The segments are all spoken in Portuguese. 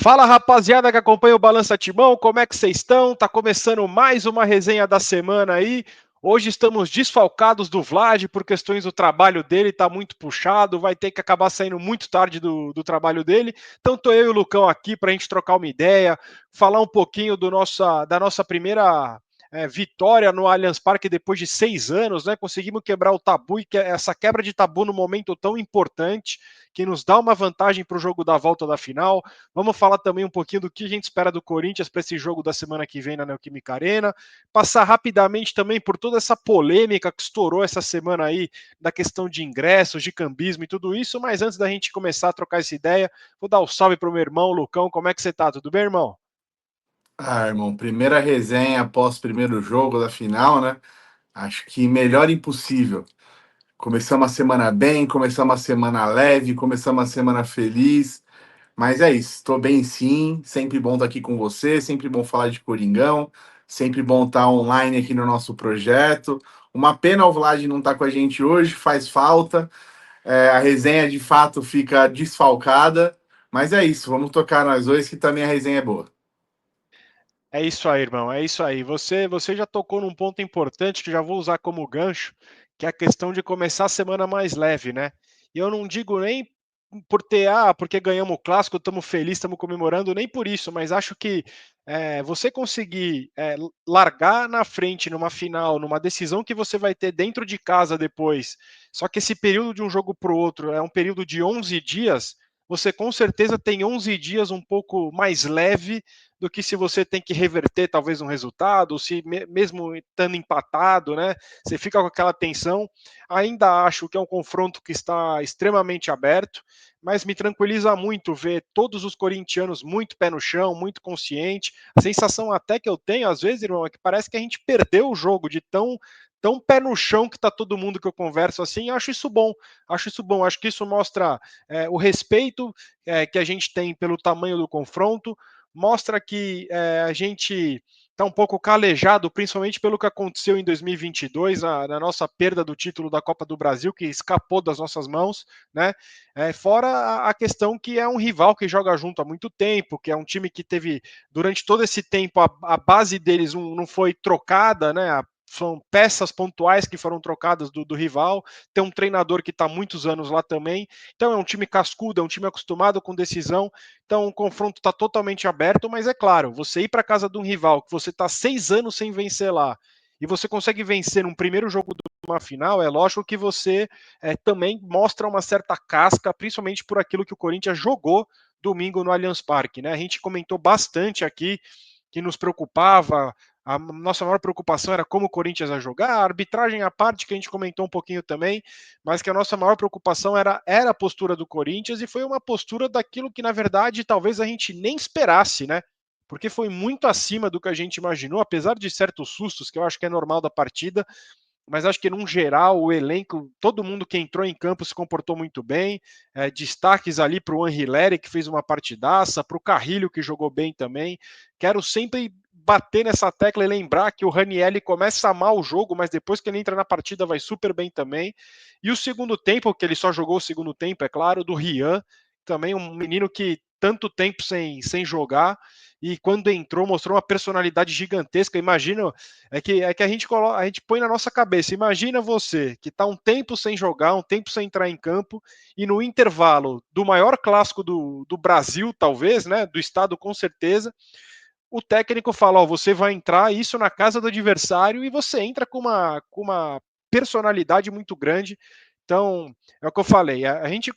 Fala, rapaziada que acompanha o Balança Timão, como é que vocês estão? Tá começando mais uma resenha da semana aí. Hoje estamos desfalcados do Vlad por questões do trabalho dele, tá muito puxado, vai ter que acabar saindo muito tarde do trabalho dele. Então tô eu e o Lucão aqui para a gente trocar uma ideia, falar um pouquinho da nossa primeira vitória no Allianz Parque depois de 6 anos, né? Conseguimos quebrar o tabu e essa quebra de tabu no momento tão importante que nos dá uma vantagem para o jogo da volta da final. Vamos falar também um pouquinho do que a gente espera do Corinthians para esse jogo da semana que vem na Neoquímica Arena. Passar rapidamente também por toda essa polêmica que estourou essa semana aí, da questão de ingressos, de cambismo e tudo isso. Mas antes da gente começar a trocar essa ideia, vou dar um salve para o meu irmão, Lucão. Como é que você tá? Tudo bem, irmão? Irmão, primeira resenha após o primeiro jogo da final, né? Acho que melhor impossível. Começamos a semana bem, começamos a semana leve, começamos a semana feliz. Mas é isso, estou bem sim. Sempre bom estar aqui com você, sempre bom falar de Coringão, sempre bom estar online aqui no nosso projeto. Uma pena o Vlad não estar com a gente hoje, faz falta. A resenha de fato fica desfalcada. Mas é isso, vamos tocar nós dois que também a resenha é boa. É isso aí, irmão. É isso aí. Você já tocou num ponto importante que já vou usar como gancho, que é a questão de começar a semana mais leve, né? E eu não digo nem por ter, porque ganhamos o clássico, estamos felizes, estamos comemorando, nem por isso, mas acho que você conseguir largar na frente numa final, numa decisão que você vai ter dentro de casa depois, só que esse período de um jogo para o outro é um período de 11 dias, você com certeza tem 11 dias um pouco mais leve do que se você tem que reverter talvez um resultado, ou se mesmo estando empatado, né? Você fica com aquela tensão. Ainda acho que é um confronto que está extremamente aberto, mas me tranquiliza muito ver todos os corintianos muito pé no chão, muito consciente. A sensação até que eu tenho, às vezes, irmão, é que parece que a gente perdeu o jogo de tão pé no chão que está todo mundo que eu converso assim. Acho isso bom, acho isso bom. Acho que isso mostra o respeito que a gente tem pelo tamanho do confronto, mostra que a gente está um pouco calejado, principalmente pelo que aconteceu em 2022, na nossa perda do título da Copa do Brasil, que escapou das nossas mãos, né? Fora a questão que é um rival que joga junto há muito tempo, que é um time que teve, durante todo esse tempo, a base deles não foi trocada, né? São peças pontuais que foram trocadas do rival. Tem um treinador que está há muitos anos lá também. Então é um time cascudo, é um time acostumado com decisão. Então o confronto está totalmente aberto, mas é claro, você ir para casa de um rival que você está 6 anos sem vencer lá e você consegue vencer num primeiro jogo de uma final, é lógico que você também mostra uma certa casca, principalmente por aquilo que o Corinthians jogou domingo no Allianz Parque, né? A gente comentou bastante aqui que nos preocupava. A nossa maior preocupação era como o Corinthians ia jogar, a arbitragem à parte, que a gente comentou um pouquinho também, mas que a nossa maior preocupação era a postura do Corinthians, e foi uma postura daquilo que, na verdade, talvez a gente nem esperasse, né? Porque foi muito acima do que a gente imaginou, apesar de certos sustos, que eu acho que é normal da partida, mas acho que, num geral, o elenco, todo mundo que entrou em campo se comportou muito bem. Destaques ali para o Anrileri, que fez uma partidaça, para o Carrilho, que jogou bem também. Quero sempre bater nessa tecla e lembrar que o Ranielli começa mal o jogo, mas depois que ele entra na partida vai super bem também. E o segundo tempo, que ele só jogou o segundo tempo, é claro, do Rian, também um menino que tanto tempo sem jogar, e quando entrou mostrou uma personalidade gigantesca. Imagina, é que a gente põe na nossa cabeça. Imagina você que está um tempo sem jogar, um tempo sem entrar em campo, e no intervalo do maior clássico do Brasil, talvez, né? Do estado com certeza, o técnico fala: ó, você vai entrar isso na casa do adversário, e você entra com uma personalidade muito grande. Então, é o que eu falei, a gente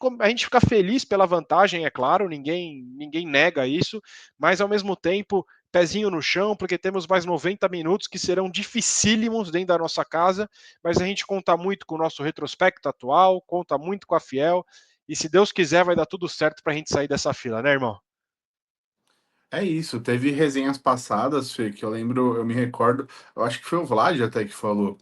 fica feliz pela vantagem, é claro, ninguém nega isso, mas ao mesmo tempo, pezinho no chão, porque temos mais 90 minutos que serão dificílimos dentro da nossa casa, mas a gente conta muito com o nosso retrospecto atual, conta muito com a Fiel, e se Deus quiser vai dar tudo certo para a gente sair dessa fila, né, irmão? É isso, teve resenhas passadas, Fê, que eu lembro, eu me recordo, eu acho que foi o Vlad até que falou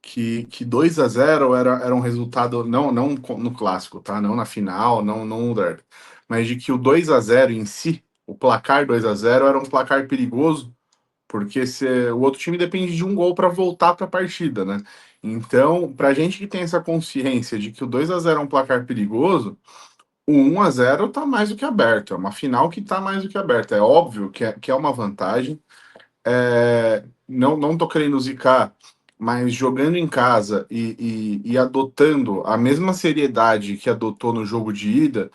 que 2-0 era um resultado, não no clássico, tá? Não na final, não no derby, mas de que o 2-0 em si, o placar 2-0 era um placar perigoso, porque o outro time depende de um gol para voltar para a partida, né? Então, para a gente que tem essa consciência de que o 2-0 é um placar perigoso, o 1-0 tá mais do que aberto. É uma final que tá mais do que aberta. É óbvio que é uma vantagem. Não tô querendo zicar, mas jogando em casa e adotando a mesma seriedade que adotou no jogo de ida,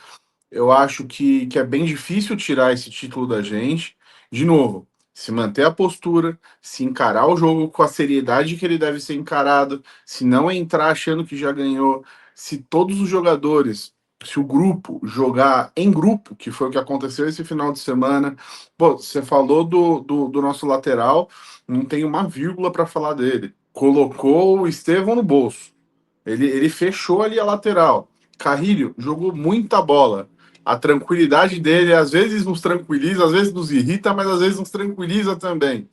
eu acho que é bem difícil tirar esse título da gente. De novo, se manter a postura, se encarar o jogo com a seriedade que ele deve ser encarado, se não entrar achando que já ganhou, se todos os jogadores, se o grupo jogar em grupo, que foi o que aconteceu esse final de semana. Pô, você falou do nosso lateral, não tem uma vírgula para falar dele. Colocou o Estevão no bolso. Ele fechou ali a lateral. Carrilho jogou muita bola. A tranquilidade dele às vezes nos tranquiliza, às vezes nos irrita, mas às vezes nos tranquiliza também.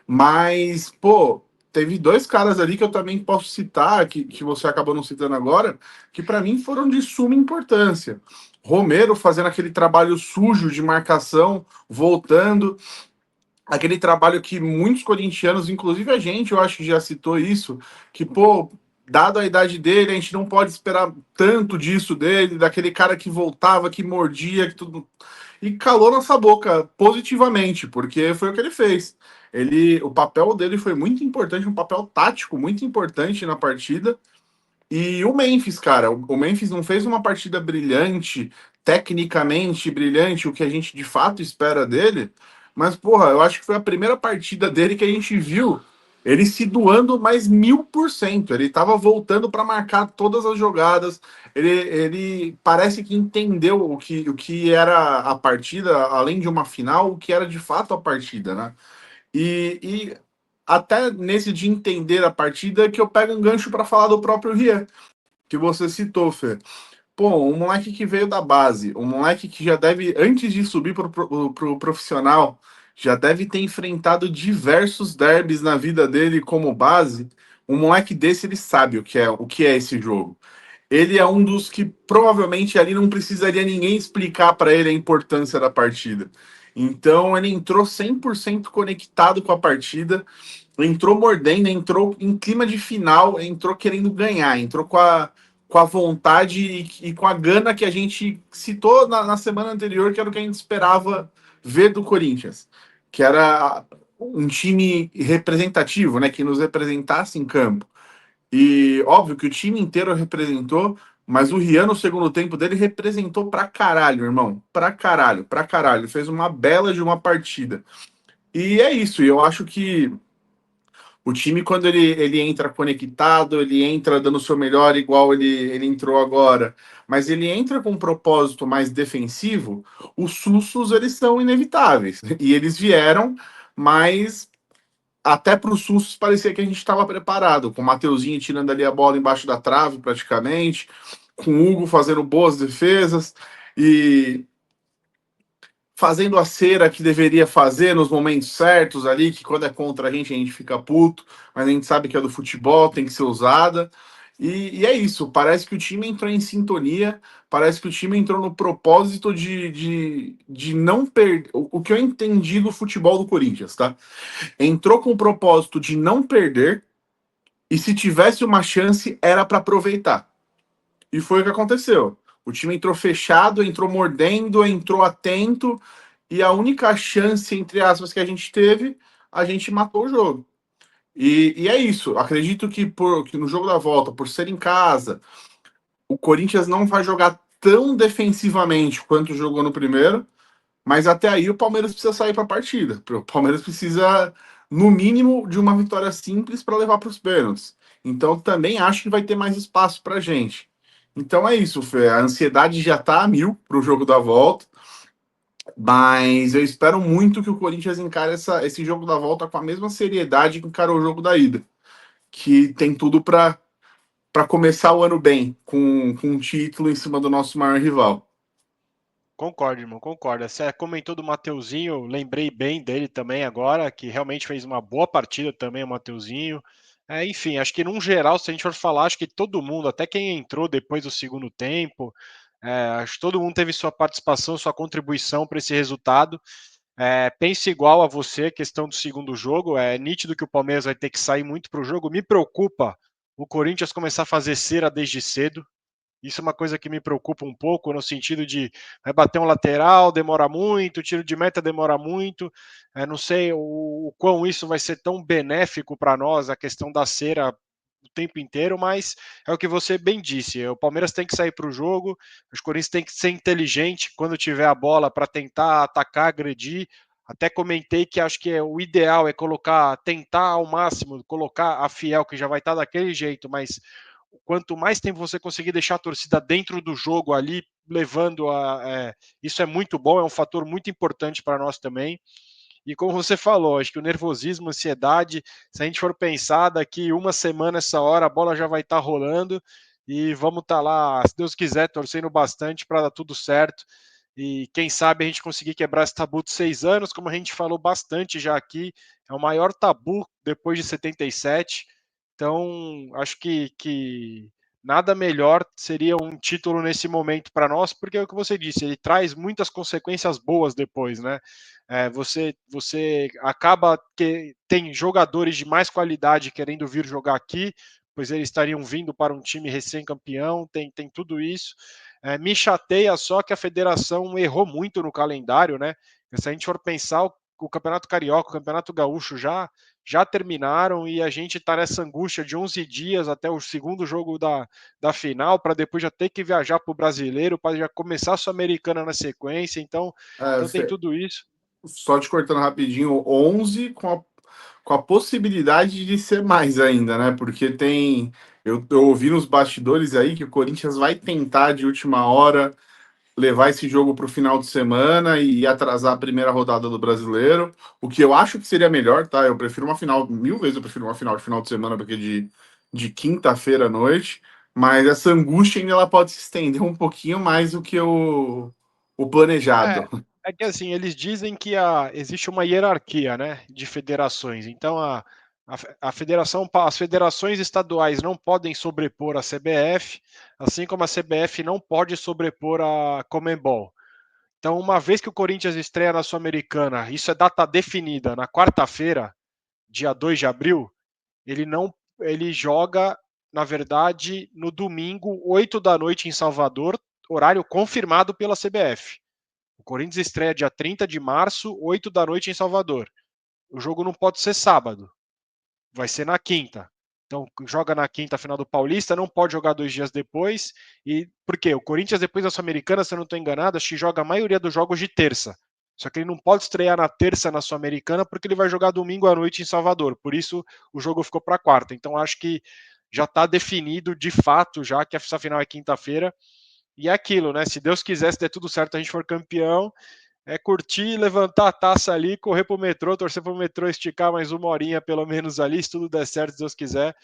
Mas, pô, teve dois caras ali que eu também posso citar, que você acabou não citando agora, que para mim foram de suma importância. Romero fazendo aquele trabalho sujo de marcação, voltando, aquele trabalho que muitos corintianos, inclusive a gente, eu acho que já citou isso, que, pô, dado a idade dele, a gente não pode esperar tanto disso dele, daquele cara que voltava, que mordia, que tudo. E calou nossa boca positivamente, porque foi o que ele fez. O papel dele foi muito importante, um papel tático muito importante na partida. E o Memphis, cara, o Memphis não fez uma partida brilhante, tecnicamente brilhante, o que a gente de fato espera dele, mas, porra, eu acho que foi a primeira partida dele que a gente viu ele se doando mais 1000%. Ele tava voltando para marcar todas as jogadas. Ele parece que entendeu o que era a partida, além de uma final, o que era de fato a partida, né? E até nesse de entender a partida que eu pego um gancho para falar do próprio Rian que você citou, Fê. Pô, um moleque que veio da base, um moleque que já deve, antes de subir pro profissional, já deve ter enfrentado diversos derbys na vida dele como base. Um moleque desse, ele sabe o que é esse jogo. Ele é um dos que provavelmente ali não precisaria ninguém explicar para ele a importância da partida. Então ele entrou 100% conectado com a partida, entrou mordendo, entrou em clima de final, entrou querendo ganhar, entrou com a vontade e com a gana que a gente citou na semana anterior, que era o que a gente esperava ver do Corinthians, que era um time representativo, né, que nos representasse em campo. E óbvio que o time inteiro representou, mas o Rian no segundo tempo dele representou pra caralho, irmão. Pra caralho, pra caralho. Fez uma bela de uma partida. E é isso, e eu acho que o time, quando ele entra conectado, ele entra dando o seu melhor, igual ele entrou agora, mas ele entra com um propósito mais defensivo, os sustos eles são inevitáveis. E eles vieram, mas até para os sustos parecia que a gente estava preparado, com o Mateuzinho tirando ali a bola embaixo da trave, praticamente, com o Hugo fazendo boas defesas e fazendo a cera que deveria fazer nos momentos certos ali, que quando é contra a gente fica puto, mas a gente sabe que é do futebol, tem que ser usada. E é isso, parece que o time entrou em sintonia, parece que o time entrou no propósito de não perder. O que eu entendi do futebol do Corinthians, tá? Entrou com o propósito de não perder, e se tivesse uma chance, era para aproveitar. E foi o que aconteceu. O time entrou fechado, entrou mordendo, entrou atento, e a única chance, entre aspas, que a gente teve, a gente matou o jogo. E é isso. Acredito que no jogo da volta, por ser em casa, o Corinthians não vai jogar tão defensivamente quanto jogou no primeiro, mas até aí o Palmeiras precisa sair para a partida. O Palmeiras precisa, no mínimo, de uma vitória simples para levar para os pênaltis. Então também acho que vai ter mais espaço para a gente. Então é isso, Fê. A ansiedade já está a mil para o jogo da volta, mas eu espero muito que o Corinthians encare esse jogo da volta com a mesma seriedade que encarou o jogo da ida, que tem tudo para começar o ano bem, com um título em cima do nosso maior rival. Concordo, irmão, concordo. Você comentou do Mateuzinho, lembrei bem dele também agora, que realmente fez uma boa partida também, o Mateuzinho. Enfim, acho que num geral, se a gente for falar, acho que todo mundo, até quem entrou depois do segundo tempo, acho que todo mundo teve sua participação, sua contribuição para esse resultado. Penso igual a você, questão do segundo jogo. É nítido que o Palmeiras vai ter que sair muito para o jogo. Me preocupa o Corinthians começar a fazer cera desde cedo. Isso é uma coisa que me preocupa um pouco, no sentido de vai bater um lateral, demora muito, tiro de meta demora muito. Não sei o quão isso vai ser tão benéfico para nós, a questão da cera o tempo inteiro, mas é o que você bem disse. O Palmeiras tem que sair para o jogo, os Corinthians tem que ser inteligente quando tiver a bola para tentar atacar, agredir. Até comentei que acho que o ideal é colocar, tentar ao máximo, colocar a Fiel, que já vai estar daquele jeito, mas quanto mais tempo você conseguir deixar a torcida dentro do jogo ali, levando a. Isso é muito bom, é um fator muito importante para nós também. E como você falou, acho que o nervosismo, a ansiedade, se a gente for pensar, daqui uma semana, essa hora, a bola já vai estar rolando e vamos estar lá, se Deus quiser, torcendo bastante para dar tudo certo. E quem sabe a gente conseguir quebrar esse tabu de 6 anos, como a gente falou bastante já aqui, é o maior tabu depois de 77. Então, acho que nada melhor seria um título nesse momento para nós, porque é o que você disse, ele traz muitas consequências boas depois, né? Você acaba que tem jogadores de mais qualidade querendo vir jogar aqui, pois eles estariam vindo para um time recém-campeão, tem tudo isso. Me chateia só que a federação errou muito no calendário, né? Se a gente for pensar, o Campeonato Carioca, o Campeonato Gaúcho já terminaram e a gente está nessa angústia de 11 dias até o segundo jogo da final, para depois já ter que viajar para o Brasileiro, para já começar a Sul-Americana na sequência. Então tem tudo isso. Só te cortando rapidinho, 11 com a possibilidade de ser mais ainda, né? Porque tem. Eu ouvi nos bastidores aí que o Corinthians vai tentar de última hora levar esse jogo para o final de semana e atrasar a primeira rodada do Brasileiro, o que eu acho que seria melhor, tá? Eu prefiro uma final, mil vezes eu prefiro uma final de semana do que de quinta-feira à noite, mas essa angústia ainda ela pode se estender um pouquinho mais do que o planejado. É, é que assim, eles dizem que existe uma hierarquia, né, de federações. Então a federação, as federações estaduais não podem sobrepor a CBF, assim como a CBF não pode sobrepor a Conmebol. Então, uma vez que o Corinthians estreia na Sul-Americana, isso é data definida, na quarta-feira, dia 2 de abril, ele não ele joga, na verdade, no domingo, 8 da noite em Salvador, horário confirmado pela CBF. O Corinthians estreia dia 30 de março, 8 da noite em Salvador. O jogo não pode ser sábado, vai ser na quinta. Então, joga na quinta final do Paulista, não pode jogar 2 dias depois. E por quê? O Corinthians, depois da Sul-Americana, se eu não estou enganado, acho que joga a maioria dos jogos de terça. Só que ele não pode estrear na terça na Sul-Americana porque ele vai jogar domingo à noite em Salvador. Por isso o jogo ficou para quarta. Então acho que já está definido de fato, já que essa final é quinta-feira. E é aquilo, né? Se Deus quiser, se der tudo certo, a gente for campeão, é curtir, levantar a taça ali, correr pro metrô, torcer pro metrô, esticar mais uma horinha pelo menos ali, se tudo der certo, se Deus quiser,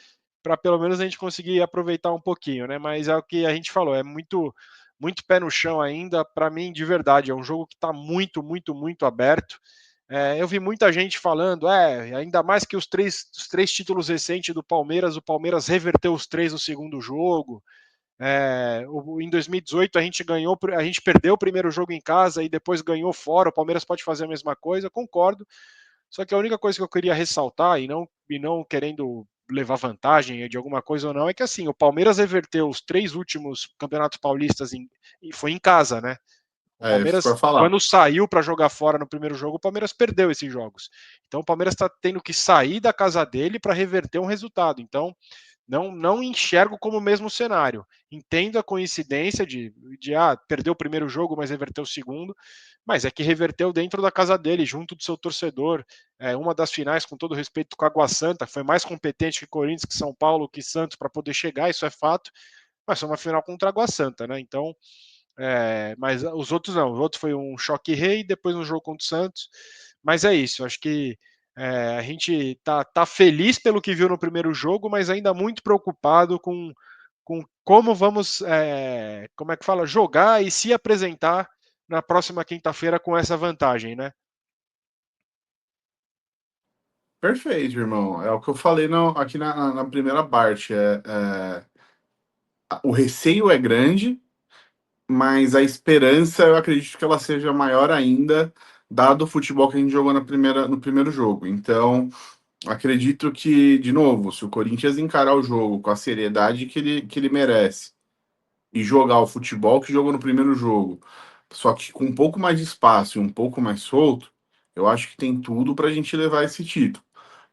para pelo menos a gente conseguir aproveitar um pouquinho, né? Mas é o que a gente falou, é muito pé no chão ainda, para mim, de verdade, é um jogo que está muito aberto. Eu vi muita gente falando, ainda mais que os três títulos recentes do Palmeiras, o Palmeiras reverteu os três no segundo jogo. Em 2018 a gente perdeu o primeiro jogo em casa e depois ganhou fora. O Palmeiras pode fazer a mesma coisa, concordo. Só que a única coisa que eu queria ressaltar e não querendo levar vantagem de alguma coisa ou não é que assim o Palmeiras reverteu os três últimos campeonatos paulistas e foi em casa, né? O É isso que eu Palmeiras, ia falar. quando saiu para jogar fora no primeiro jogo, o Palmeiras perdeu esses jogos. Então o Palmeiras está tendo que sair da casa dele para reverter um resultado. Então não enxergo como o mesmo cenário. Entendo a coincidência de perder o primeiro jogo, mas reverter o segundo, mas é que reverteu dentro da casa dele, junto do seu torcedor. Uma das finais, com todo respeito, com a Água Santa, foi mais competente que Corinthians, que São Paulo, que Santos para poder chegar, isso é fato, mas foi uma final contra a Água Santa, né? Então, mas os outros não. O outro foi um choque rei, depois um jogo contra o Santos. Mas é isso, acho que a gente tá feliz pelo que viu no primeiro jogo, mas ainda muito preocupado com como vamos, como é que fala, jogar e se apresentar na próxima quinta-feira com essa vantagem, né? Perfeito, irmão. É o que eu falei aqui na primeira parte. O receio é grande, mas a esperança eu acredito que ela seja maior ainda, dado o futebol que a gente jogou no primeiro jogo. Então, acredito que, de novo, se o Corinthians encarar o jogo com a seriedade que ele merece, e jogar o futebol que jogou no primeiro jogo, só que com um pouco mais de espaço e um pouco mais solto, eu acho que tem tudo para a gente levar esse título.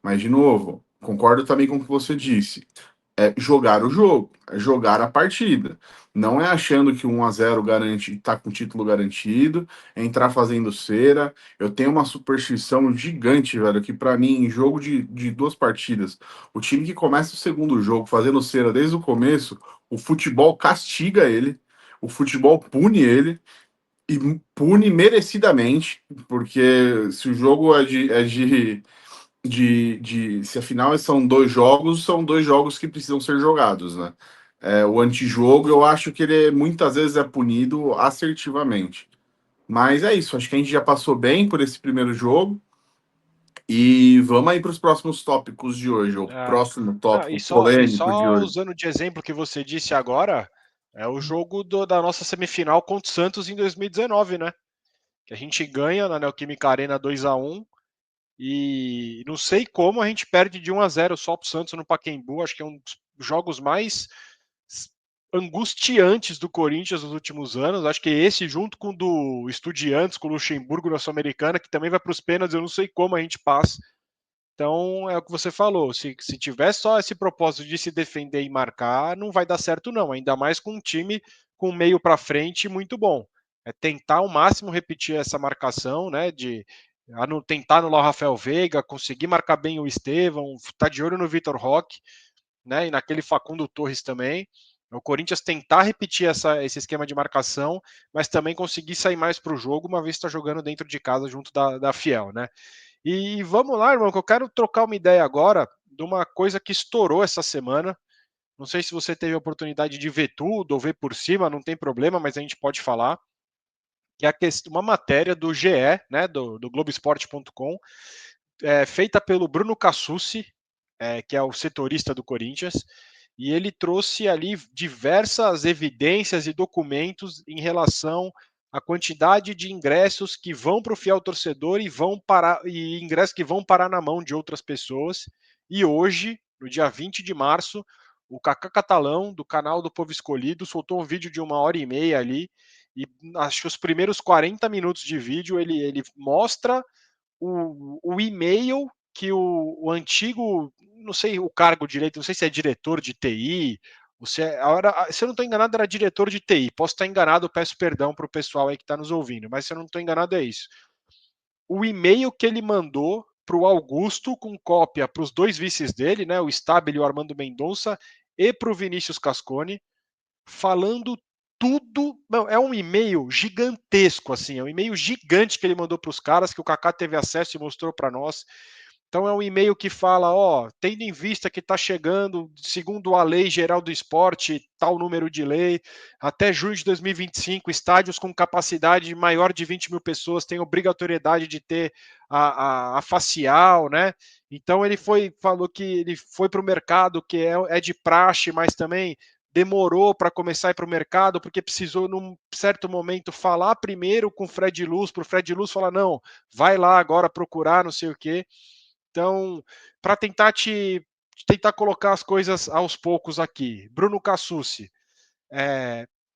Mas, de novo, concordo também com o que você disse. É jogar o jogo, é jogar a partida. Não é achando que 1-0 garante, tá com o título garantido, é entrar fazendo cera. Eu tenho uma superstição gigante, velho, que para mim, em jogo de duas partidas, o time que começa o segundo jogo fazendo cera desde o começo, o futebol castiga ele, o futebol pune ele, e pune merecidamente, porque se o jogo se afinal são dois jogos que precisam ser jogados, né? O antijogo, eu acho que ele muitas vezes é punido assertivamente. Mas é isso, acho que a gente já passou bem por esse primeiro jogo e vamos aí para os próximos tópicos de hoje, o Ah, próximo não, tópico polêmico de só hoje. usando de exemplo que você disse agora, é o jogo da nossa semifinal contra o Santos em 2019, né? Que a gente ganha na Neoquímica Arena 2-1 e não sei como a gente perde de 1-0 só pro Santos no Pacaembu. Acho que é um dos jogos mais angustiantes do Corinthians nos últimos anos. Acho que esse, junto com o do Estudiantes, com o Luxemburgo na Sul-Americana, que também vai para os pênaltis, eu não sei como a gente passa. Então, é o que você falou, se tiver só esse propósito de se defender e marcar, não vai dar certo não, ainda mais com um time com meio para frente muito bom. É tentar ao máximo repetir essa marcação, né, tentar anular o Rafael Veiga, conseguir marcar bem o Estevão, tá de olho no Vitor Roque, né, e naquele Facundo Torres também. O Corinthians tentar repetir esse esquema de marcação, mas também conseguir sair mais para o jogo, uma vez que está jogando dentro de casa junto da Fiel, né? E vamos lá, irmão, que eu quero trocar uma ideia agora de uma coisa que estourou essa semana. Não sei se você teve a oportunidade de ver tudo ou ver por cima, não tem problema, mas a gente pode falar. Que é uma matéria do GE, né, do Globoesporte.com, feita pelo Bruno Cassucci, que é o setorista do Corinthians, e ele trouxe ali diversas evidências e documentos em relação à quantidade de ingressos que vão para o fiel torcedor e ingressos que vão parar na mão de outras pessoas. E hoje, no dia 20 de março, o Kaká Catalão, do canal do Povo Escolhido, soltou um vídeo de 1 hora e meia ali, e acho que os primeiros 40 minutos de vídeo ele mostra o e-mail que o antigo, não sei o cargo direito, não sei se é diretor de TI, se eu não estou enganado, era diretor de TI. Posso estar enganado, peço perdão para o pessoal aí que está nos ouvindo, mas se eu não estou enganado, é isso. O e-mail que ele mandou para o Augusto, com cópia para os dois vices dele, né, o Stabile e o Armando Mendonça, e para o Vinícius Cascone, falando tudo. Não, é um e-mail gigantesco, assim, é um e-mail gigante que ele mandou para os caras, que o Kaká teve acesso e mostrou para nós. Então é um e-mail que fala, ó, tendo em vista que está chegando, segundo a Lei Geral do Esporte, tal número de lei, até junho de 2025, estádios com capacidade maior de 20 mil pessoas têm obrigatoriedade de ter a facial, né? Então falou que ele foi para o mercado, que é de praxe, mas também demorou para começar a ir para o mercado, porque precisou, num certo momento, falar primeiro com o Fred Luz, para o Fred Luz falar, não, vai lá agora procurar, não sei o quê. Então, para tentar colocar as coisas aos poucos aqui, Bruno Cassucci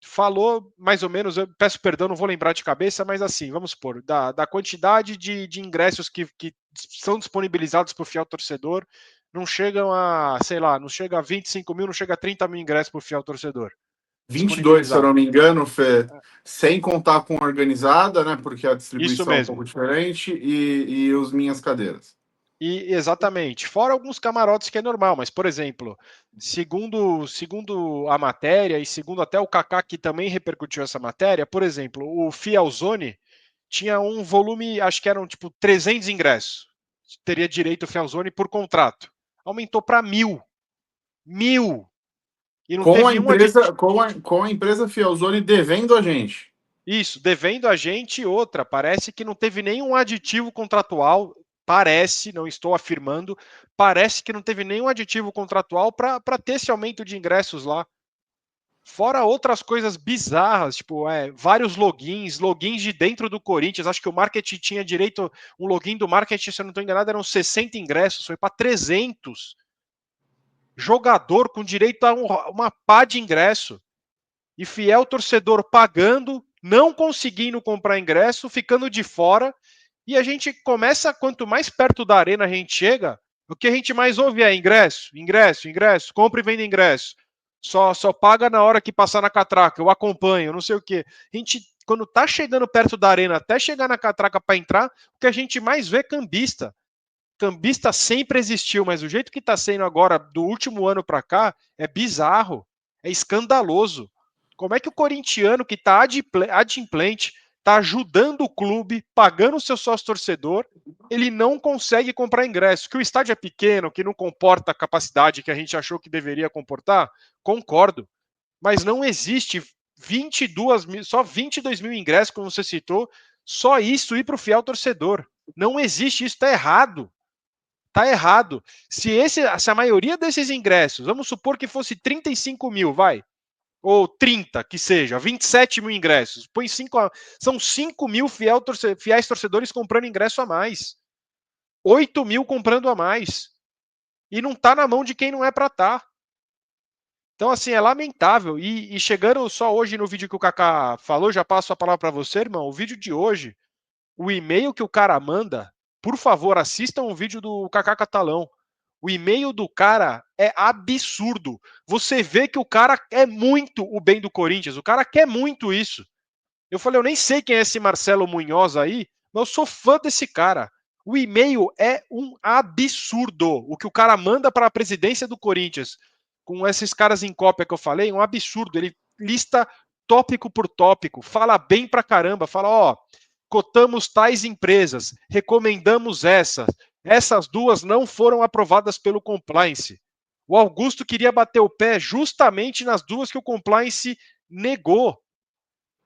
falou mais ou menos, eu peço perdão, não vou lembrar de cabeça, mas assim, vamos supor, da quantidade de ingressos que são disponibilizados para o fiel torcedor, não chegam a, sei lá, não chega a 25 mil, não chega a 30 mil ingressos para o fiel torcedor 22, se eu disponibilizado. não me engano, Fê, sem contar com a organizada, né? Porque a Isso distribuição é um mesmo. pouco diferente, e os minhas cadeiras. E exatamente. Fora alguns camarotes que é normal, mas, por exemplo, segundo a matéria e segundo até o Kaká, que também repercutiu essa matéria, por exemplo, o Fielzone tinha um volume, acho que eram tipo 300 ingressos. Teria direito o Fielzone por contrato. Aumentou para 1.000. 1.000! E não Com a teve um empresa, aditivo. com a empresa Fielzone devendo a gente. Isso, devendo a gente outra. Parece que não teve nenhum aditivo contratual. Parece, não estou afirmando, parece que não teve nenhum aditivo contratual para ter esse aumento de ingressos lá. Fora outras coisas bizarras, tipo, vários logins de dentro do Corinthians. Acho que o marketing tinha direito, um login do marketing, se eu não estou enganado, eram 60 ingressos, foi para 300. Jogador com direito a uma pá de ingresso. e fiel torcedor pagando, não conseguindo comprar ingresso, ficando de fora. E a gente começa, quanto mais perto da arena a gente chega, o que a gente mais ouve é ingresso, ingresso, ingresso, compra e vende ingresso. Só paga na hora que passar na catraca, eu acompanho, não sei o quê. A gente, quando tá chegando perto da arena, até chegar na catraca para entrar, o que a gente mais vê é cambista. Cambista sempre existiu, mas o jeito que está sendo agora, do último ano para cá, é bizarro, é escandaloso. Como é que o corintiano que está adimplente, está ajudando o clube, pagando o seu sócio torcedor, ele não consegue comprar ingresso? Que o estádio é pequeno, que não comporta a capacidade que a gente achou que deveria comportar? Concordo. Mas não existe 22 mil, só 22 mil ingressos, como você citou, só isso ir para o fiel torcedor. Não existe, isso está errado. Tá errado. Se a maioria desses ingressos, vamos supor que fosse 35 mil, vai, ou 30, que seja, 27 mil ingressos, põe 5, são 5 mil fiéis torcedores comprando ingresso a mais, 8 mil comprando a mais, e não tá na mão de quem não é para estar. Então, assim, é lamentável. E chegando só hoje no vídeo que o Kaká falou, já passo a palavra para você, irmão. O vídeo de hoje, o e-mail que o cara manda, por favor, assistam o vídeo do Kaká Catalão. O e-mail do cara é absurdo. Você vê que o cara é muito o bem do Corinthians. O cara quer muito isso. Eu falei, eu nem sei quem é esse Marcelo Munhoz aí, mas eu sou fã desse cara. O e-mail é um absurdo. O que o cara manda para a presidência do Corinthians, com esses caras em cópia que eu falei, é um absurdo. Ele lista tópico por tópico, fala bem pra caramba, fala, ó, cotamos tais empresas, recomendamos essas duas não foram aprovadas pelo compliance. O Augusto queria bater o pé justamente nas duas que o compliance negou,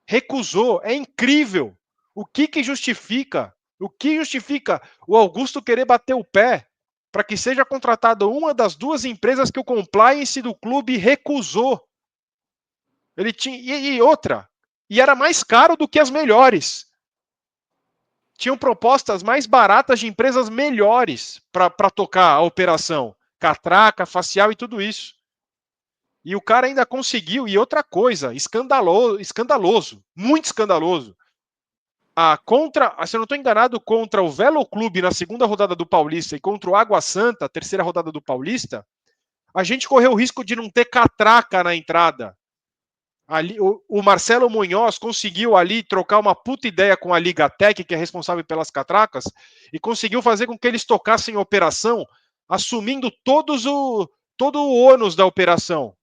recusou. É incrível. O que justifica? O que justifica o Augusto querer bater o pé para que seja contratada uma das duas empresas que o compliance do clube recusou? Ele tinha e outra, e era mais caro do que as melhores. Tinham propostas mais baratas de empresas melhores para tocar a operação, catraca, facial e tudo isso. E o cara ainda conseguiu. E outra coisa, escandaloso, muito escandaloso. Se eu não estou enganado, contra o Velo Clube na segunda rodada do Paulista e contra o Água Santa, terceira rodada do Paulista, a gente correu o risco de não ter catraca na entrada. Ali, o Marcelo Munhoz conseguiu ali trocar uma puta ideia com a Ligatec, que é responsável pelas catracas, e conseguiu fazer com que eles tocassem a operação, assumindo todo o ônus da operação,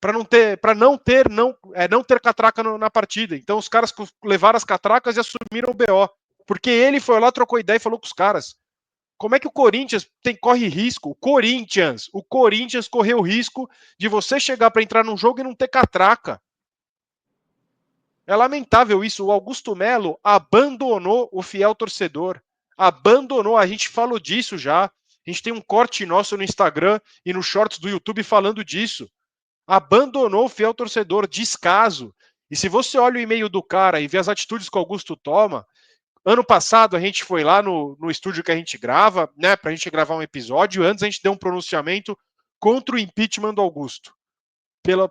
para não ter catraca na partida. Então os caras levaram as catracas e assumiram o BO, porque ele foi lá, trocou ideia e falou com os caras. Como é que o Corinthians corre risco? O Corinthians correu o risco de você chegar para entrar num jogo e não ter catraca. É lamentável isso. O Augusto Melo abandonou o fiel torcedor. Abandonou. A gente falou disso já. A gente tem um corte nosso no Instagram e no shorts do YouTube falando disso. Abandonou o fiel torcedor. Descaso. E se você olha o e-mail do cara e vê as atitudes que o Augusto toma, ano passado a gente foi lá no estúdio que a gente grava, né, pra gente gravar um episódio. Antes a gente deu um pronunciamento contra o impeachment do Augusto.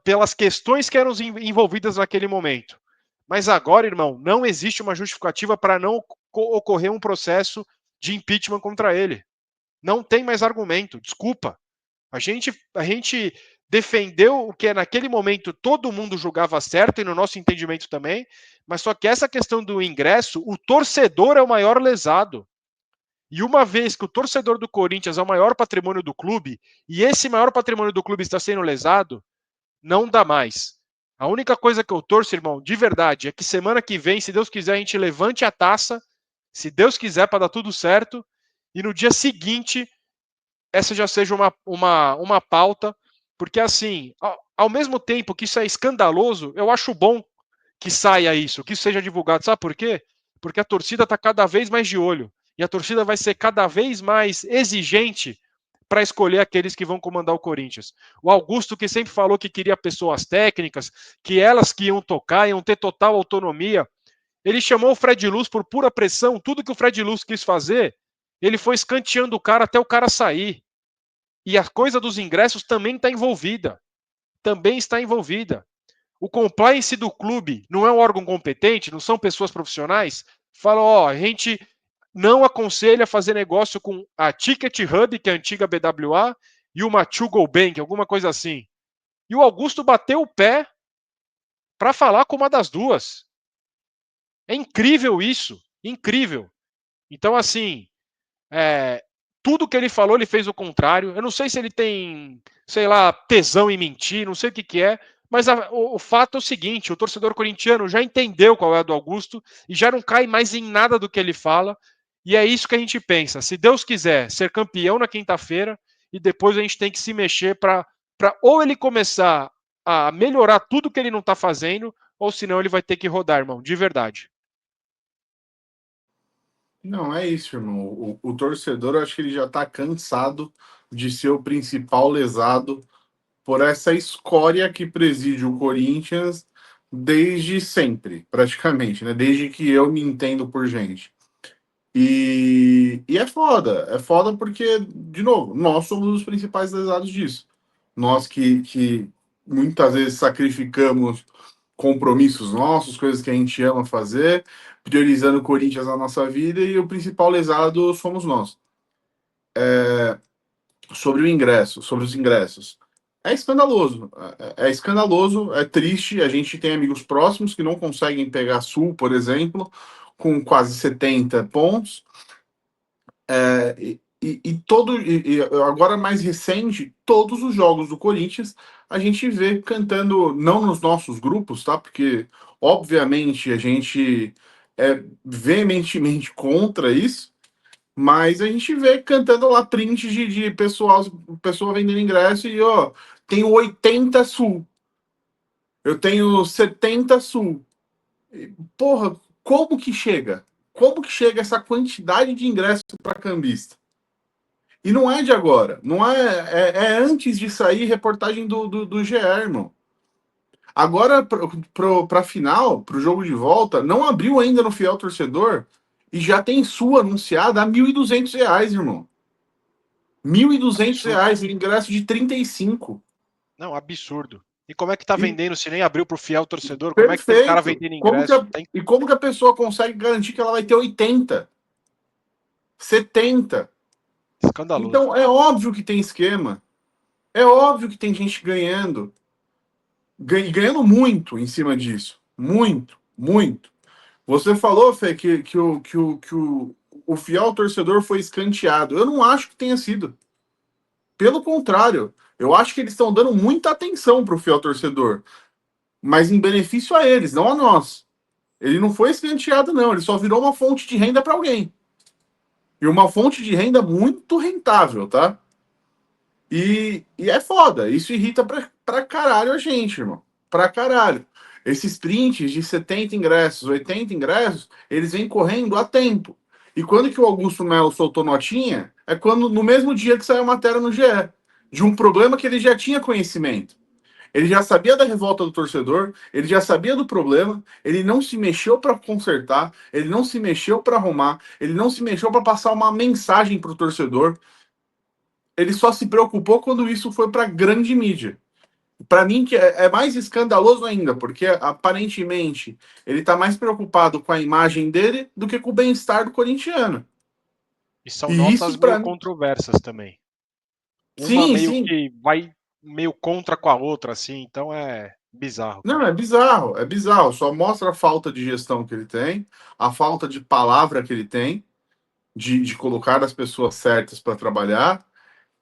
Pelas questões que eram envolvidas naquele momento. Mas agora, irmão, não existe uma justificativa para não ocorrer um processo de impeachment contra ele. Não tem mais argumento, desculpa. A gente defendeu o que naquele momento todo mundo julgava certo, e no nosso entendimento também, mas só que essa questão do ingresso, o torcedor é o maior lesado. E uma vez que o torcedor do Corinthians é o maior patrimônio do clube, e esse maior patrimônio do clube está sendo lesado, não dá mais. A única coisa que eu torço, irmão, de verdade, é que semana que vem, se Deus quiser, a gente levante a taça, se Deus quiser, para dar tudo certo, e no dia seguinte, essa já seja uma pauta, porque assim, ao mesmo tempo que isso é escandaloso, eu acho bom que saia isso, que isso seja divulgado. Sabe por quê? Porque a torcida está cada vez mais de olho, e a torcida vai ser cada vez mais exigente para escolher aqueles que vão comandar o Corinthians. O Augusto, que sempre falou que queria pessoas técnicas, que elas que iam tocar, iam ter total autonomia. Ele chamou o Fred Luz por pura pressão, tudo que o Fred Luz quis fazer, ele foi escanteando o cara até o cara sair. E a coisa dos ingressos também está envolvida. Também está envolvida. o compliance do clube não é um órgão competente, não são pessoas profissionais, fala, ó, a gente não aconselha fazer negócio com a Ticket Hub, que é a antiga BWA, e uma To Go Bank, alguma coisa assim. E o Augusto bateu o pé para falar com uma das duas. É incrível isso, incrível. Então, assim, é, tudo que ele falou, ele fez o contrário. Eu não sei se ele tem, sei lá, tesão em mentir, não sei o que, que é, mas o fato é o seguinte: o torcedor corintiano já entendeu qual é a do Augusto e já não cai mais em nada do que ele fala. E é isso que a gente pensa. Se Deus quiser ser campeão na quinta-feira, e depois a gente tem que se mexer para ou ele começar a melhorar tudo que ele não está fazendo, ou senão ele vai ter que rodar, irmão, de verdade. Não, é isso, irmão. O torcedor, eu acho que ele já tá cansado de ser o principal lesado por essa escória que preside o Corinthians desde sempre, praticamente, né? Desde que eu me entendo por gente. E é foda porque, de novo, nós somos os principais lesados disso. Nós que muitas vezes sacrificamos compromissos nossos, coisas que a gente ama fazer, priorizando o Corinthians na nossa vida, e o principal lesado somos nós. Sobre o ingresso, sobre os ingressos. É escandaloso, é escandaloso, é triste. A gente tem amigos próximos que não conseguem pegar Sul, por exemplo, com quase 70 pontos. E agora mais recente, todos os jogos do Corinthians a gente vê cantando, não nos nossos grupos, tá? Porque obviamente a gente é veementemente contra isso, mas a gente vê cantando lá prints de pessoa vendendo ingresso e ó, tenho 80 Sul, eu tenho 70 Sul. Porra, como que chega? Como que chega essa quantidade de ingressos para cambista? E não é de agora, não é antes de sair reportagem do GE, irmão. Agora, para a final, para o jogo de volta, não abriu ainda no Fiel Torcedor e já tem sua anunciada a R$ 1.200, irmão. R$ 1.200, Absurdo. o ingresso de 35. Não, absurdo. E como é que tá E vendendo se nem abriu pro fiel torcedor? Como é que tem cara perfeito. vendendo ingresso? Tem Como que a pessoa consegue garantir que ela vai ter 80, 70? escandaloso. Então é óbvio que tem esquema. É óbvio que tem gente ganhando muito em cima disso. Muito, muito. Você falou, Fê, que o fiel torcedor foi escanteado. Eu não acho que tenha sido. Pelo contrário, eu acho que eles estão dando muita atenção para o fiel torcedor, mas em benefício a eles, não a nós. Ele não foi escanteado, não. Ele só virou uma fonte de renda para alguém. E uma fonte de renda muito rentável, tá? E é foda. Isso irrita pra caralho a gente, irmão. Pra caralho. Esses prints de 70 ingressos, 80 ingressos, eles vêm correndo há tempo. E quando que o Augusto Melo soltou notinha? É quando no mesmo dia que saiu a matéria no GE, de um problema que ele já tinha conhecimento. Ele já sabia da revolta do torcedor, ele já sabia do problema, ele não se mexeu para consertar, ele não se mexeu para arrumar, ele não se mexeu para passar uma mensagem para o torcedor. Ele só se preocupou quando isso foi para grande mídia. Para mim, que é mais escandaloso ainda, porque aparentemente ele está mais preocupado com a imagem dele do que com o bem-estar do corintiano. E são E notas isso, meio para mim. controversas também. Uma Sim, meio sim. que vai meio contra com a outra, assim, então é bizarro, Não, cara. é bizarro, é bizarro. Só mostra a falta de gestão que ele tem, a falta de palavra que ele tem, de colocar as pessoas certas para trabalhar,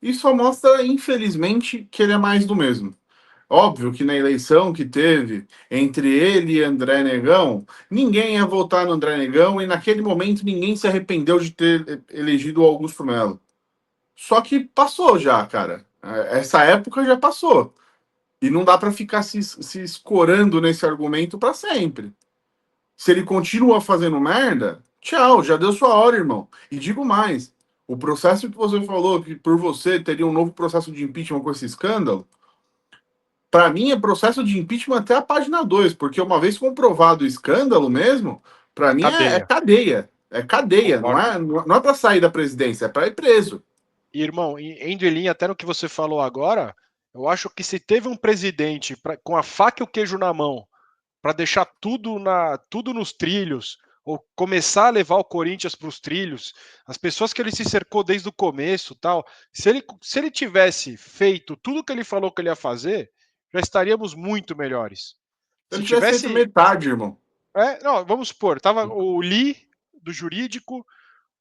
e só mostra, infelizmente, que ele é mais do mesmo. Óbvio que na eleição que teve entre ele e André Negão, ninguém ia votar no André Negão e naquele momento ninguém se arrependeu de ter elegido o Augusto Melo. Só que passou já, cara. Essa época já passou. E não dá para ficar se escorando nesse argumento para sempre. Se ele continua fazendo merda, tchau, já deu sua hora, irmão. E digo mais: o processo que você falou, que por você teria um novo processo de impeachment com esse escândalo, para mim é processo de impeachment até a página 2, porque uma vez comprovado o escândalo mesmo, para mim é Cadeia, cadeia. É cadeia, não concordo. é para sair da presidência, é para ir preso. E, irmão, indo em linha até no que você falou agora, Eu acho que se teve um presidente com a faca e o queijo na mão para deixar tudo nos trilhos, ou começar a levar o Corinthians para os trilhos, as pessoas que ele se cercou desde o começo, tal, se ele tivesse feito tudo que ele falou que ele ia fazer, já estaríamos muito melhores. Se Se ele tivesse feito tivesse, metade, irmão. não, vamos supor, tava o Lee do jurídico,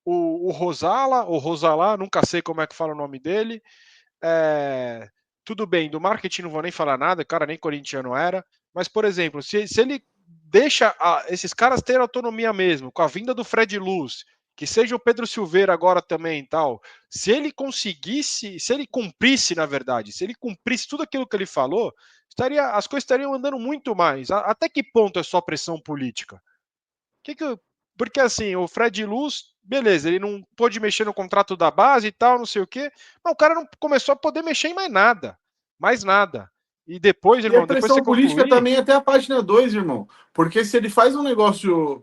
o Rosala, ou Rosalá, nunca sei como é que fala o nome dele. É, tudo bem, do marketing não vou nem falar nada, cara nem corintiano era, mas, por exemplo, se ele deixa esses caras terem autonomia mesmo, com a vinda do Fred Luz, que seja o Pedro Silveira agora também e tal, se ele conseguisse, se ele cumprisse, na verdade, se ele cumprisse tudo aquilo que ele falou, as coisas estariam andando muito mais. Até que ponto é só pressão política? Porque assim, o Fred Luz, beleza, ele não pôde mexer no contrato da base e tal, não sei o quê, mas o cara não começou a poder mexer em mais nada. Mais nada. E depois, E a irmão, depois você pressão política concluir, também é até a página 2, irmão. Porque se ele faz um negócio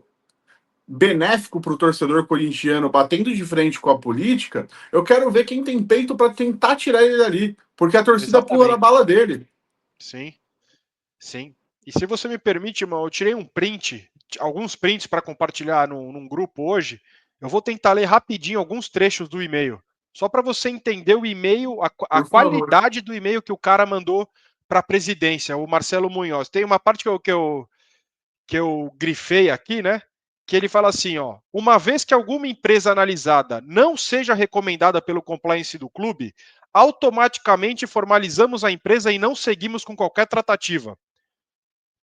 benéfico para o torcedor corintiano, batendo de frente com a política, eu quero ver quem tem peito para tentar tirar ele dali. Porque a torcida pula na exatamente. bala dele. Sim, sim. E se você me permite, irmão, eu tirei um print, alguns prints para compartilhar num grupo hoje. Eu vou tentar ler rapidinho alguns trechos do e-mail, só para você entender o e-mail, a Por favor. qualidade do e-mail que o cara mandou para a presidência, o Marcelo Munhoz. Tem uma parte que eu grifei aqui, né? Que ele fala assim, ó, uma vez que alguma empresa analisada não seja recomendada pelo compliance do clube, automaticamente formalizamos a empresa e não seguimos com qualquer tratativa.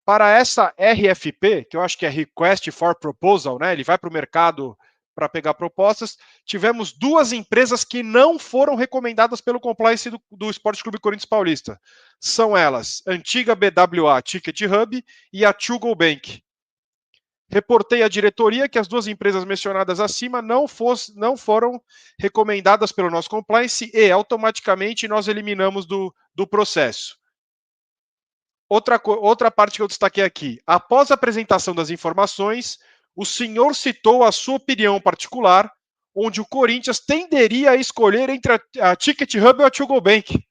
Para essa RFP, que eu acho que é Request for Proposal, né? Ele vai para o mercado para pegar propostas. Tivemos duas empresas que não foram recomendadas pelo compliance do Esporte Clube Corinthians Paulista. São elas, antiga BWA Ticket Hub e a Go Bank. Reportei à diretoria que as duas empresas mencionadas acima não foram recomendadas pelo nosso compliance e automaticamente nós eliminamos do processo. Outra parte que eu destaquei aqui. Após a apresentação das informações, o senhor citou a sua opinião particular, onde o Corinthians tenderia a escolher entre a Ticket Hub ou a Go Bank.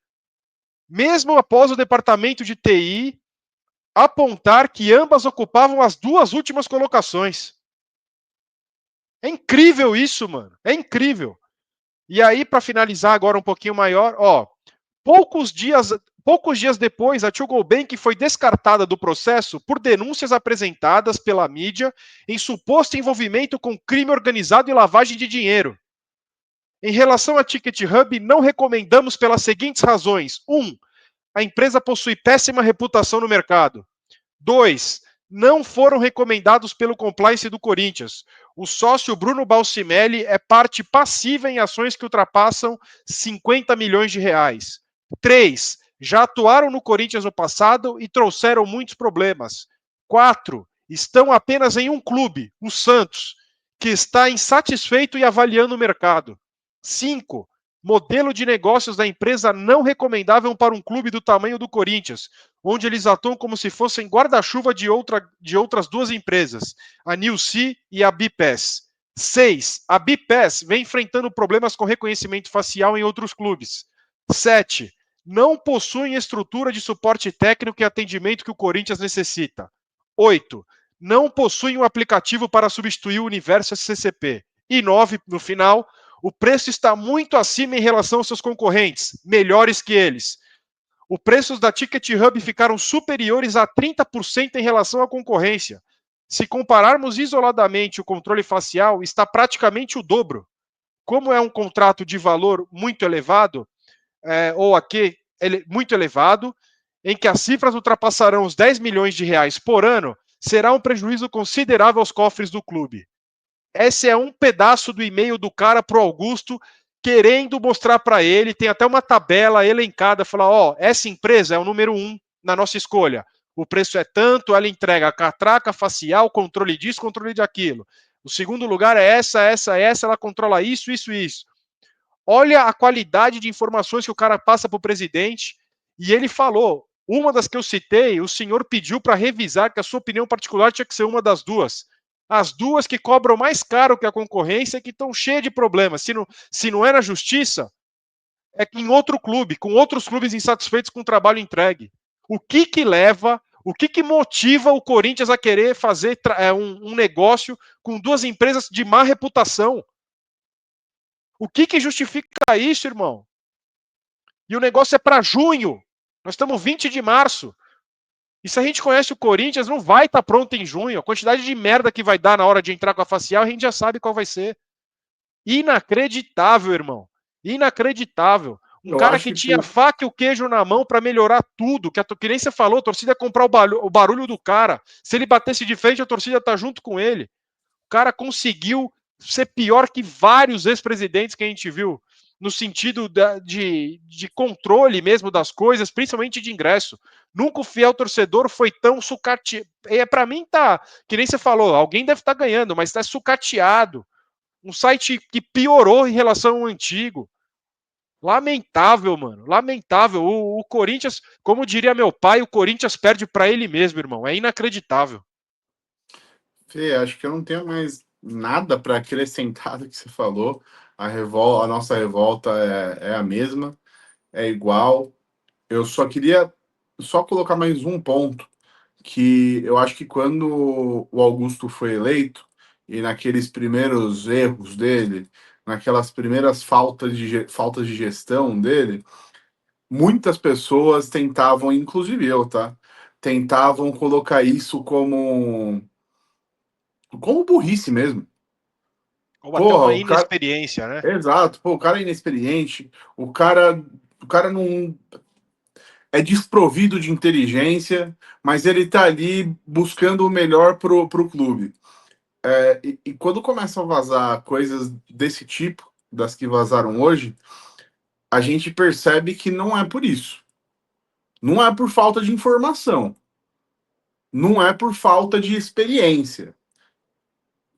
Mesmo após o departamento de TI apontar que ambas ocupavam as duas últimas colocações. É incrível isso, mano. É incrível. E aí, para finalizar agora um pouquinho maior, ó, poucos dias depois, a Go Bank foi descartada do processo por denúncias apresentadas pela mídia em suposto envolvimento com crime organizado e lavagem de dinheiro. Em relação à Ticket Hub, não recomendamos pelas seguintes razões. 1. A empresa possui péssima reputação no mercado. 2. Não foram recomendados pelo compliance do Corinthians. O sócio Bruno Balcimelli é parte passiva em ações que ultrapassam 50 milhões de reais. 3. Já atuaram no Corinthians no passado e trouxeram muitos problemas. 4. Estão apenas em um clube, o Santos, que está insatisfeito e avaliando o mercado. 5. Modelo de negócios da empresa não recomendável para um clube do tamanho do Corinthians, onde eles atuam como se fossem guarda-chuva de outras duas empresas, a Nilce e a Bipes. 6. A Bipes vem enfrentando problemas com reconhecimento facial em outros clubes. 7. Não possuem estrutura de suporte técnico e atendimento que o Corinthians necessita. 8. Não possuem um aplicativo para substituir o Universo SCCP. E 9, no final, o preço está muito acima em relação aos seus concorrentes, melhores que eles. Os preços da Ticket Hub ficaram superiores a 30% em relação à concorrência. Se compararmos isoladamente o controle facial, está praticamente o dobro. Como é um contrato de valor muito elevado, ou aqui muito elevado, em que as cifras ultrapassarão os 10 milhões de reais por ano, será um prejuízo considerável aos cofres do clube. Esse é um pedaço do e-mail do cara pro Augusto, querendo mostrar para ele, tem até uma tabela elencada, falar, ó, essa empresa é o número 1 na nossa escolha. O preço é tanto, ela entrega a catraca facial, controle disso, controle daquilo. O segundo lugar é essa, ela controla isso, isso, isso. Olha a qualidade de informações que o cara passa para o presidente, e ele falou, uma das que eu citei, o senhor pediu para revisar que a sua opinião particular tinha que ser uma das duas. As duas que cobram mais caro que a concorrência, que estão cheias de problemas. Se não é na justiça, é que em outro clube, com outros clubes insatisfeitos com o trabalho entregue. O que que leva, o que que motiva o Corinthians a querer fazer um negócio com duas empresas de má reputação? O que que justifica isso, irmão? E o negócio é para junho. Nós estamos 20 de março. E se a gente conhece o Corinthians, não vai estar pronto em junho. A quantidade de merda que vai dar na hora de entrar com a facial, a gente já sabe qual vai ser. Inacreditável, irmão. Inacreditável. Um Eu cara que acho que tinha a faca e o queijo na mão para melhorar tudo, que nem você falou, a torcida ia comprar o barulho do cara. Se ele batesse de frente, a torcida tá junto com ele. O cara conseguiu ser pior que vários ex-presidentes que a gente viu, no sentido de controle mesmo das coisas, principalmente de ingresso. Nunca o fiel torcedor foi tão sucateado. Para mim, tá, que nem você falou, alguém deve estar ganhando, mas está sucateado. Um site que piorou em relação ao antigo. Lamentável, mano. Lamentável. O Corinthians, como diria meu pai, o Corinthians perde para ele mesmo, irmão. É inacreditável. Fê, acho que eu não tenho mais nada para acrescentar do que você falou. A nossa revolta é a mesma, é igual. Eu só queria colocar mais um ponto, que eu acho que quando o Augusto foi eleito, e naqueles primeiros erros dele, naquelas primeiras faltas de gestão dele, muitas pessoas tentavam, inclusive eu, tá? Tentavam colocar isso como burrice mesmo. Ou até Porra, uma o cara. inexperiência, né? Exato, pô, o cara é inexperiente, o cara não é desprovido de inteligência, mas ele tá ali buscando o melhor pro clube. E quando começam a vazar coisas desse tipo, das que vazaram hoje, a gente percebe que não é por isso. Não é por falta de informação. Não é por falta de experiência.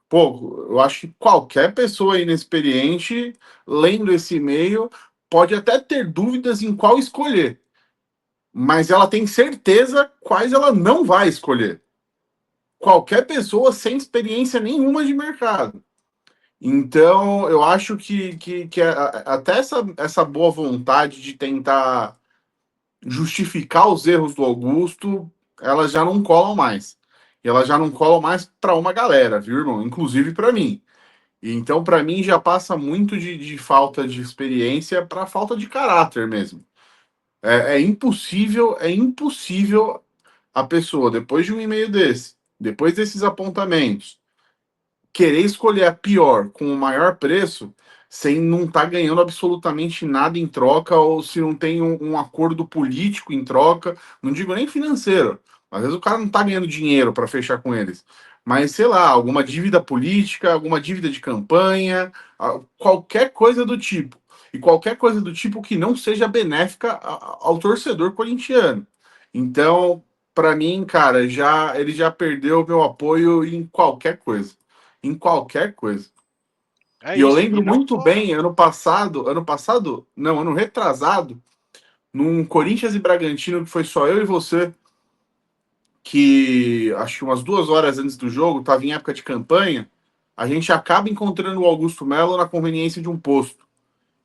Pô, eu acho que qualquer pessoa inexperiente, lendo esse e-mail, pode até ter dúvidas em qual escolher, mas ela tem certeza quais ela não vai escolher. Qualquer pessoa sem experiência nenhuma de mercado. Então, eu acho que até essa boa vontade de tentar justificar os erros do Augusto, elas já não colam mais. E elas já não colam mais para uma galera, viu, irmão? Inclusive para mim. E então, para mim, já passa muito de falta de experiência para falta de caráter mesmo. É impossível a pessoa, depois de um e-mail desse, depois desses apontamentos, querer escolher a pior com o maior preço sem não estar ganhando absolutamente nada em troca ou se não tem um acordo político em troca, não digo nem financeiro. Às vezes o cara não está ganhando dinheiro para fechar com eles, mas sei lá, alguma dívida política, alguma dívida de campanha, qualquer coisa do tipo. E qualquer coisa do tipo que não seja benéfica ao torcedor corintiano. Então, para mim, cara, ele já perdeu o meu apoio em qualquer coisa, em qualquer coisa. É E eu isso. E lembro não muito só. bem, ano passado, não, ano retrasado, num Corinthians e Bragantino, que foi só eu e você, que acho que umas 2 horas antes do jogo, estava em época de campanha, a gente acaba encontrando o Augusto Melo na conveniência de um posto.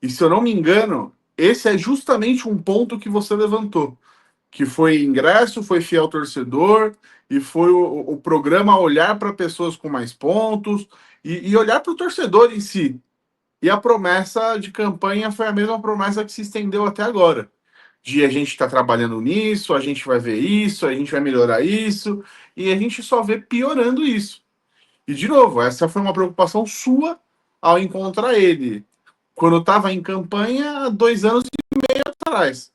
E se eu não me engano, esse é justamente um ponto que você levantou, que foi ingresso, foi fiel torcedor, e foi o programa olhar para pessoas com mais pontos e olhar para o torcedor em si. E a promessa de campanha foi a mesma promessa que se estendeu até agora. De a gente está trabalhando nisso, a gente vai ver isso, a gente vai melhorar isso, e a gente só vê piorando isso. E, de novo, essa foi uma preocupação sua ao encontrar ele quando estava em campanha há 2 anos atrás.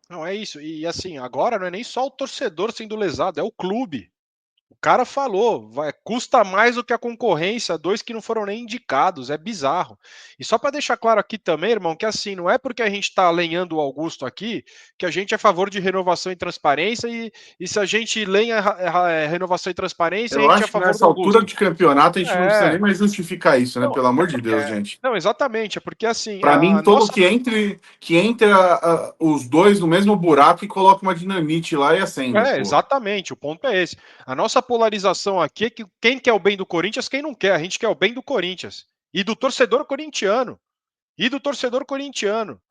Não, é isso. E assim, agora não é nem só o torcedor sendo lesado, é o clube. O cara falou, custa mais do que a concorrência, dois que não foram nem indicados, é bizarro. E só para deixar claro aqui também, irmão, que assim, não é porque a gente está lenhando o Augusto aqui que a gente é a favor de renovação e transparência e se a gente lenha renovação e transparência, a Eu gente é a acho que favor do nessa altura Augusto. de campeonato a gente não precisa nem É, mais justificar isso, né? não, Pelo é amor de porque. Deus, gente. Não, exatamente, é porque assim, Para mim, a todo nossa. que entre os dois no mesmo buraco e coloca uma dinamite lá e acende, É, pô. exatamente, o ponto é esse. A nossa polarização aqui é que quem quer o bem do Corinthians, quem não quer. A gente quer o bem do Corinthians e do torcedor corintiano. e do torcedor corintiano.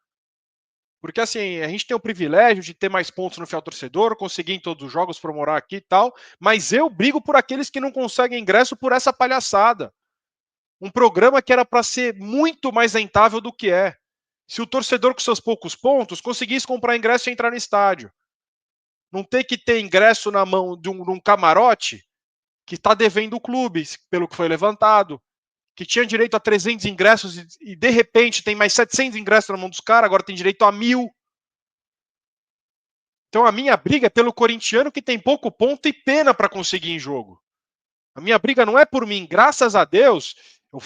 Porque assim, a gente tem o privilégio de ter mais pontos no fiel torcedor, conseguir em todos os jogos para morar aqui e tal, mas eu brigo por aqueles que não conseguem ingresso por essa palhaçada. Um programa que era para ser muito mais rentável do que é. Se o torcedor com seus poucos pontos conseguisse comprar ingresso e entrar no estádio. Não ter que ter ingresso na mão de um camarote que está devendo o clube, pelo que foi levantado, que tinha direito a 300 ingressos e de repente tem mais 700 ingressos na mão dos caras, agora tem direito a 1.000. Então a minha briga é pelo corintiano que tem pouco ponto e pena para conseguir em jogo. A minha briga não é por mim, graças a Deus, eu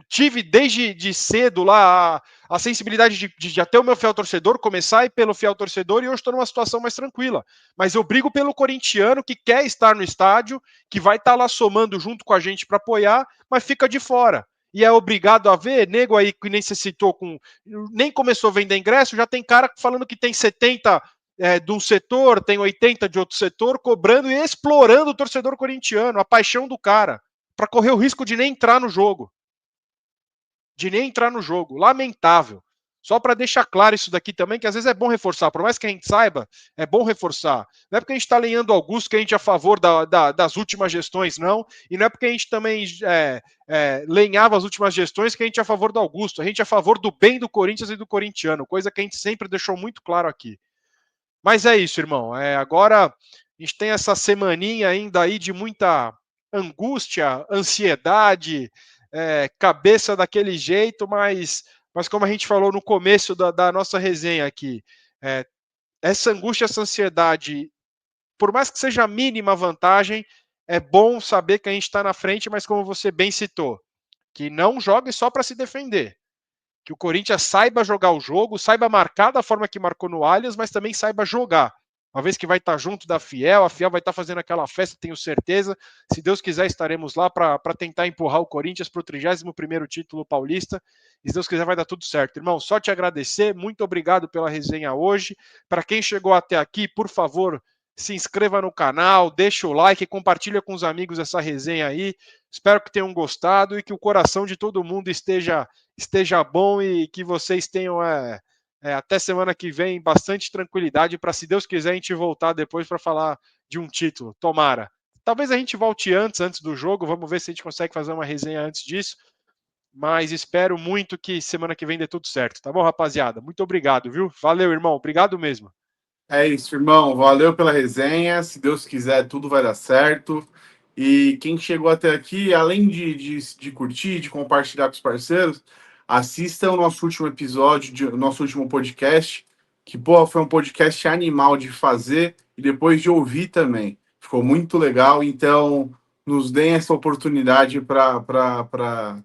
tive desde de cedo lá a sensibilidade de até o meu fiel torcedor, começar a ir pelo fiel torcedor, e hoje estou numa situação mais tranquila. Mas eu brigo pelo corintiano que quer estar no estádio, que vai estar lá somando junto com a gente para apoiar, mas fica de fora. E é obrigado a ver, nego aí que nem se citou, nem começou a vender ingresso, já tem cara falando que tem 70 de um setor, tem 80 de outro setor, cobrando e explorando o torcedor corintiano, a paixão do cara, para correr o risco de nem entrar no jogo. De nem entrar no jogo. Lamentável. Só para deixar claro isso daqui também, que às vezes é bom reforçar, por mais que a gente saiba, é bom reforçar. Não é porque a gente está lenhando Augusto que a gente é a favor das últimas gestões, não. E não é porque a gente também lenhava as últimas gestões que a gente é a favor do Augusto. A gente é a favor do bem do Corinthians e do corintiano, coisa que a gente sempre deixou muito claro aqui. Mas é isso, irmão. Agora a gente tem essa semaninha ainda aí de muita angústia, ansiedade, cabeça daquele jeito, mas como a gente falou no começo da nossa resenha aqui, é, essa angústia, essa ansiedade, por mais que seja a mínima vantagem, é bom saber que a gente está na frente, mas como você bem citou, que não jogue só para se defender. Que o Corinthians saiba jogar o jogo, saiba marcar da forma que marcou no Allianz, mas também saiba jogar. Uma vez que vai estar junto da Fiel, a Fiel vai estar fazendo aquela festa, tenho certeza. Se Deus quiser, estaremos lá para tentar empurrar o Corinthians para o 31º título paulista. E se Deus quiser, vai dar tudo certo. Irmão, só te agradecer. Muito obrigado pela resenha hoje. Para quem chegou até aqui, por favor, se inscreva no canal, deixa o like, compartilha com os amigos essa resenha aí. Espero que tenham gostado e que o coração de todo mundo esteja bom e que vocês tenham até semana que vem bastante tranquilidade para, se Deus quiser, a gente voltar depois para falar de um título. Tomara. Talvez a gente volte antes do jogo, vamos ver se a gente consegue fazer uma resenha antes disso, mas espero muito que semana que vem dê tudo certo, tá bom, rapaziada? Muito obrigado, viu? Valeu, irmão, obrigado mesmo. É isso, irmão. Valeu pela resenha. Se Deus quiser, tudo vai dar certo. E quem chegou até aqui, além de curtir, de compartilhar com os parceiros, assista o nosso último episódio, o nosso último podcast, que, pô, foi um podcast animal de fazer e depois de ouvir também. Ficou muito legal. Então, nos deem essa oportunidade para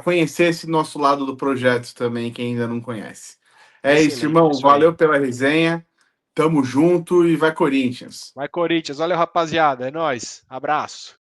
conhecer esse nosso lado do projeto também, quem ainda não conhece. É isso, Excelente, irmão. isso aí. Valeu pela resenha. Tamo junto e vai Corinthians. Vai, Corinthians. Valeu, rapaziada. É nóis. Abraço.